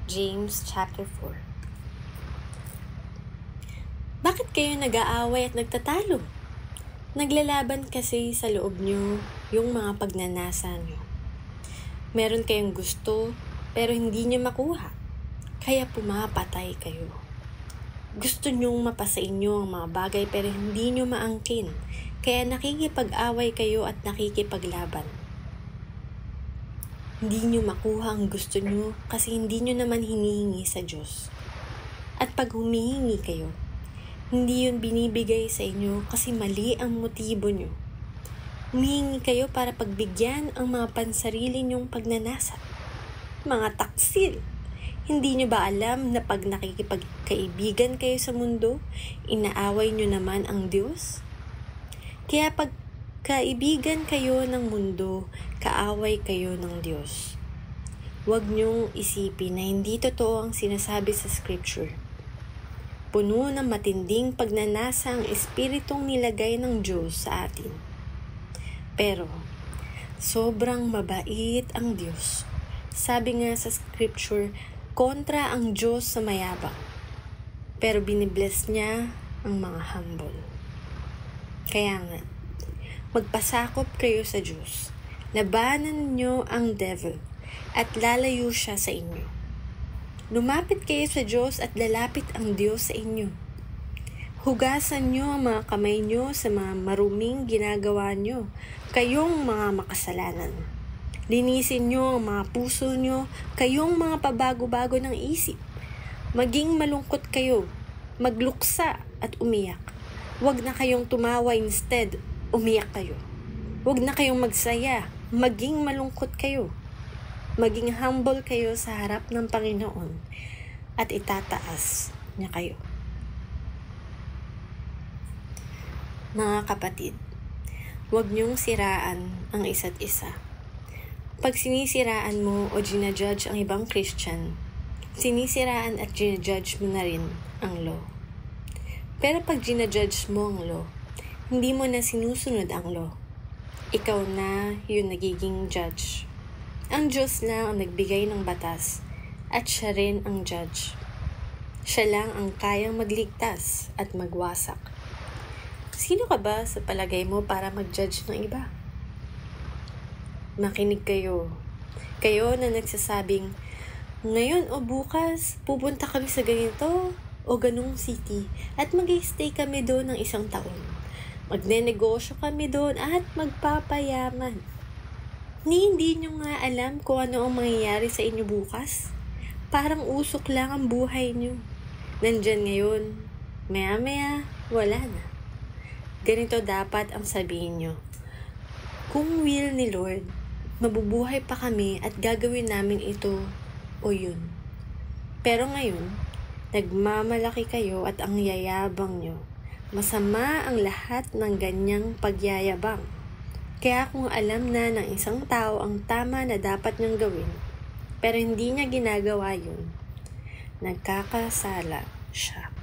James chapter 4. Bakit kayo nag-aaway at nagtatalo? Naglalaban kasi sa loob nyo yung mga pagnanasa nyo. Meron kayong gusto pero hindi nyo makuha, kaya pumapatay kayo. Gusto nyong mapasa inyo ang mga bagay pero hindi nyo maangkin, kaya nakikipag-away kayo at nakikipaglaban. Hindi nyo makuha ang gusto nyo kasi hindi nyo naman hinihingi sa Diyos. At pag humihingi kayo, hindi yun binibigay sa inyo kasi mali ang motibo nyo. Humihingi kayo para pagbigyan ang mga pansarili nyong pagnanasa. Mga taksil! Hindi nyo ba alam na pag nakikipagkaibigan kayo sa mundo, inaaway nyo naman ang Diyos? Kaya pag kaibigan kayo ng mundo, kaaway kayo ng Diyos. Huwag niyong isipin na hindi totoo ang sinasabi sa Scripture. Puno ng matinding pagnanasa ang espiritong nilagay ng Diyos sa atin. Pero, sobrang mabait ang Diyos. Sabi nga sa Scripture, kontra ang Diyos sa mayabang. Pero binibless niya ang mga humble. Kaya nga, magpasakop kayo sa Diyos. Labanan niyo ang devil at lalayo siya sa inyo. Lumapit kayo sa Diyos at lalapit ang Diyos sa inyo. Hugasan niyo ang mga kamay niyo sa mga maruming ginagawa niyo, kayong mga makasalanan. Linisin niyo ang mga puso niyo, kayong mga pabago-bago ng isip. Maging malungkot kayo, magluksa at umiyak. Huwag na kayong tumawa, instead umiyak kayo. Huwag na kayong magsaya, maging malungkot kayo. Maging humble kayo sa harap ng Panginoon at itataas niya kayo. Mga kapatid, huwag niyong siraan ang isa't isa. Pag sinisiraan mo o ginajudge ang ibang Christian, sinisiraan at ginajudge mo na rin ang law. Pero pag ginajudge mo ang law, hindi mo na sinusunod ang law. Ikaw na yung nagiging judge. Ang Diyos lang ang nagbigay ng batas at siya rin ang judge. Siya lang ang kayang magligtas at magwasak. Sino ka ba sa palagay mo para mag-judge ng iba? Makinig kayo. Kayo na nagsasabing, ngayon o bukas, pupunta kami sa ganito o ganung city at mag-stay kami doon ng 1 taon. Magnenegosyo kami doon at magpapayaman. Hindi nyo nga alam kung ano ang mangyayari sa inyo bukas? Parang usok lang ang buhay nyo. Nandyan ngayon, maya-maya, wala na. Ganito dapat ang sabihin nyo. Kung will ni Lord, mabubuhay pa kami at gagawin namin ito o yun. Pero ngayon, nagmamalaki kayo at ang yayabang nyo. Masama ang lahat ng ganyang pagyayabang. Kaya kung alam na ng isang tao ang tama na dapat niyang gawin, pero hindi niya ginagawa yun, nagkakasala siya.